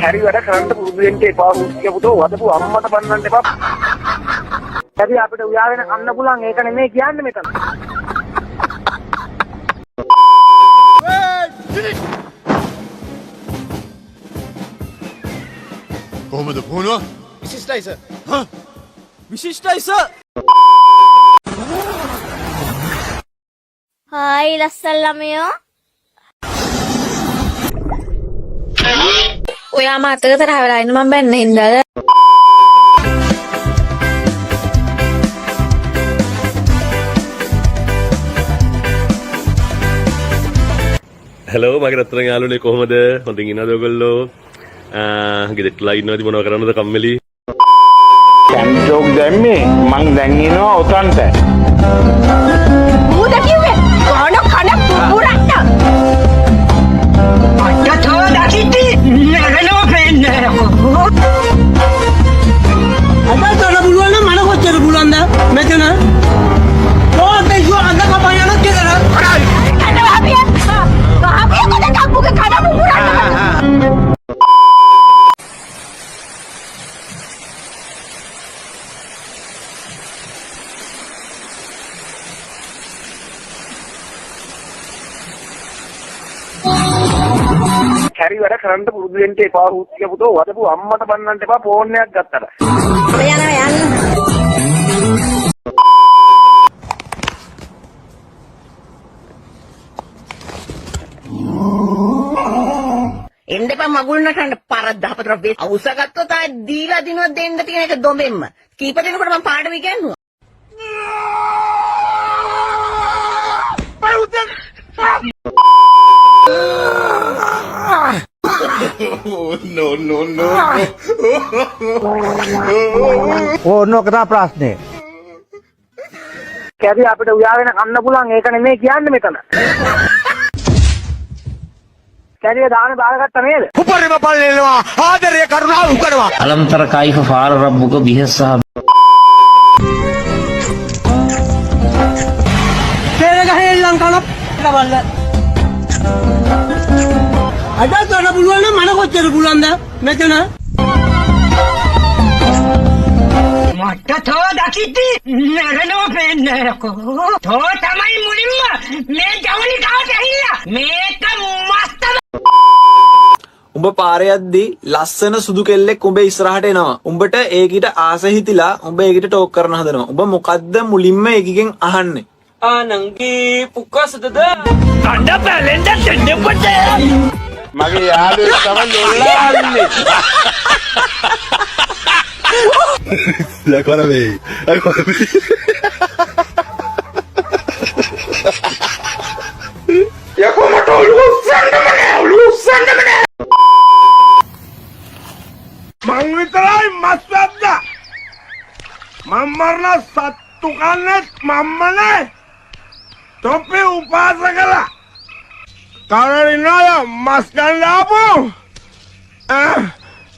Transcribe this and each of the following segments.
හැරි වැඩ කරන්න පුරුදු වෙන්න එපා කියපුතෝ වදපු අම්මට බන්නන්න එපා. හැරි අපිට උයාගෙන කන්න පුළුවන් ඒක නෙමෙයි කියන්නේ මෙතන. කොහොමද පුහුණුව? විශිෂ්ටයි සර්. හා විශිෂ්ටයි සර්. හායි ලස්සන ළමයෝ. ඔයා මාතක තරහ වෙලා ඉන්න මම බැන්න හින්දාද? හලෝ මගේ රත්තරන් යාළුවනේ කොහොමද? හොඳින් ඉන්නවද ඔයගොල්ලෝ? ගෙදරටලා ඉන්නවද මොනව කරන්නද කම්මැලි? කැන්ජෝක් දැම්මේ මං දැන් එනවා උතන්ට. ඌද කිව්වේ කොහොන කන පුපුරන්න. අටතෝ දකිති නරනෝ පෙන්නේ. අද තන බුලුවන මන කොච්චර බුලන්ද මෙතන? ඕකේ යෝ අද කපයන කියලා. කන වහපිය. වහපිය කොද කප්පුගේ කන පුපුරන්න. හැරි වැඩ කරන්න පුරුදු වෙන්න එපා කියපුතෝ වදපු අම්මට බන්නන්න එපා ෆෝන් එකක් ගත්තට. යනවා යන්න. එන්න එපා මගුල් නටන්න පරද්දාපතර වේ අවුස ගත්තොත් ආ දීලා දිනුවක් දෙන්න තියෙන එක දොඹෙන්න කීප දෙනෙකුට මම පාඩම ඉගෙනුවා ඕනෝක තමයි ප්‍රශ්නේ. කැරි අපිට උයාගෙන කන්න පුළුවන් ඒක නෙමෙයි කියන්නේ මෙතන. කැරිය දාන බාරගත්ත නේද? උපරිම පල්ලෙනවා ආදරය කරුණාව උකනවා. අලම්තර කයිෆ ෆාර රබ්බුක බිහසහ තේර ගහේ ලංකන බලන්න අද තන බුලුවන මන කොච්චර බුලන්ද මෙතන? මට තෝ දකිති නරනෝ පෙන්නේ තෝ තමයි මුලින්ම මේ ජවනිකාවට ඇහිලා මේක මස්ත. උඹ පාරේ යද්දී ලස්සන සුදු කෙල්ලෙක් උඹ ඉස්සරහට එනවා. උඹට ඒකිට ආස හිතිලා උඹ ඒකිට ටෝක් කරන්න හදනවා. උඹ මොකද්ද මුලින්ම ඒකිගෙන් අහන්නේ? ආනංගී පුක්කසදද කණ්ඩ පැලෙන්ද දෙන්නකොට මගේ යාළුවෙක් තමයි ලොල්ලාන්නේ. agora veio. Ya como todo ලුස්සන්නමනේ. මං විතරයි මස් වැද්දා. මම මරණ සත්තු කන්නේ මම්මනේ. තොපේ උපාසකලා. කාරිනාය මස් ගන්න ආපු.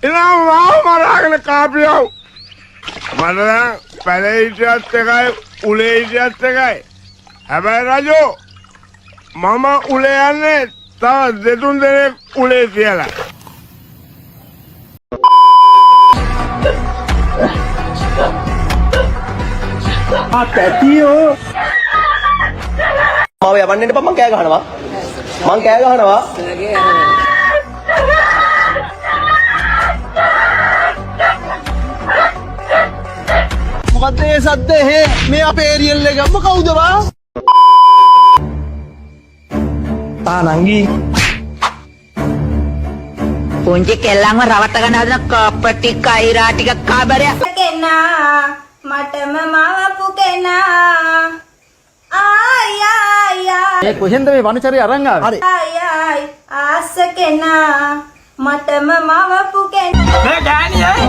ඉනා මාව මරාගෙන කාපියව. මම පැලේටියත් එකයි උලේටියත් එකයි. හැබැයි රජෝ මම උලේ යන්නේ තව දෙතුන් දෙනෙක් උලේ තියලා. පැටියෝ මාව යවන්න එපා මං කෑ ගහනවා. මොකද්ද ඒ සද්ද එහෙ මේ අපේ ඒරියල් එක කවුද බා? තානංගි පුංචි කෙල්ලන්ව රවට්ට ගන්න හදන කපටි කයිරා ටික කාබරය කෙනා මටම මවපු කෙනා ආයි මේ කොහෙන්ද මේ වනචරය අරන් ආවේ? ආයි ආස කෙනා මටම මවපු කෙනා මේ ගෑණියයි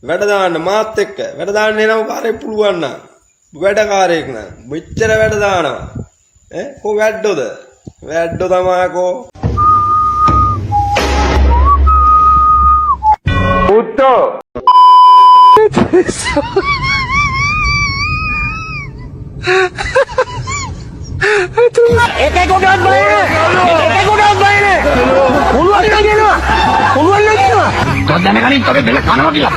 වැඩ දාන්න මාත් එක්ක වැඩ දාන්න එනම පාරේ පුළුවන් නම් වැඩකාරයෙක් නම් මෙච්චර වැඩ දානවා ඈ කො වැඩොද වැඩෝ තමයිකෝ පුත්තෝ ඒකේ කොටවත් බයනේ. ඒකේ කොටවත් බයනේ. පුළුවන් නම් කියනවා. පුළුවන් නම් කියනවා. තෝ දැනගනින් තොගේ බෙල කනවා කියලා.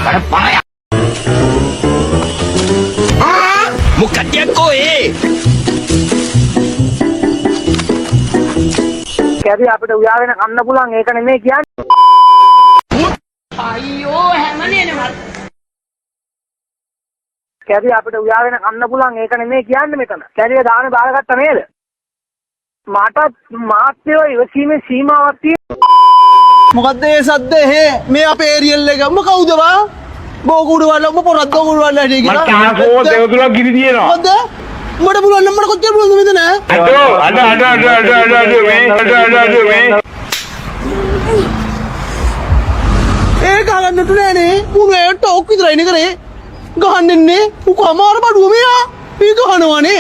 අර පහය. මොකක්ද කොහේ? කැදී අපිට උයාගෙන කන්න පුළුවන් ඒක නෙමෙයි කියන්නේ. අයියෝ හැමනේනේ කැදී අපිට උයාගෙන කන්න පුළුවන් ඒක නෙමෙයි කියන්නේ මෙතන. කැදී දාන බාරගත්ත නේද? මාටත් මාත්‍යෝ ඉවසීමේ සීමාවක් තියෙනවා. මොකද්ද ඒ සද්ද මේ අපේ ඒරියල් එක කවුද වා බෝකුඩ වල ඔබ පොරක් දෝකුඩ වල හැටි කියලා මට තාකෝ දෙවතුලක් ගිනි තියෙනවා මොකද්ද උඹට පුළුවන් නම් මට කොච්චර පුළුවන්ද මෙතන මේ ඒ ගහන්නට නෑනේ මුනේ ටෝක් විතරයිනේ කරේ ගහන්නන්නේ උක අමාර බඩුව මෙයා මේ ගහනවනේ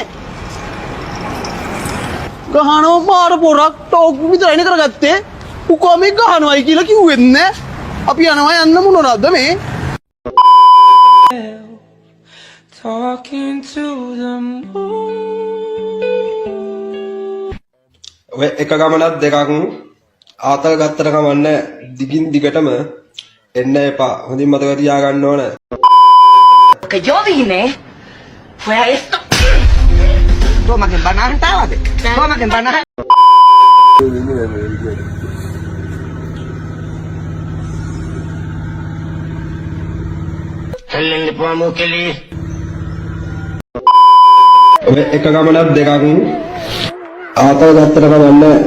ගහනවා මාර පොරක් ටෝක් විතරයිනේ කරගත්තේ උකෝ මේ ගහනවයි කියලා කිව්වෙත් නෑ අපි යනවා යන්න මොනවද මේ Talking to the moon. ඔය එක ගමනක් දෙකක් ආතල් ගත්තට කමන්නේ දිගින් දිගටම එන්න එපා. හොඳින් මතක තියාගන්න ඕන. Que yo vine fue a esto. Toma que empanadas estabas. Toma que empanadas. ඔය එක ගමනක් දෙකක් ආතල් ගත්තට කමන්නේ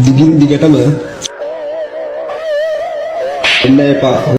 දිගින් දිගටම එන්න එපා.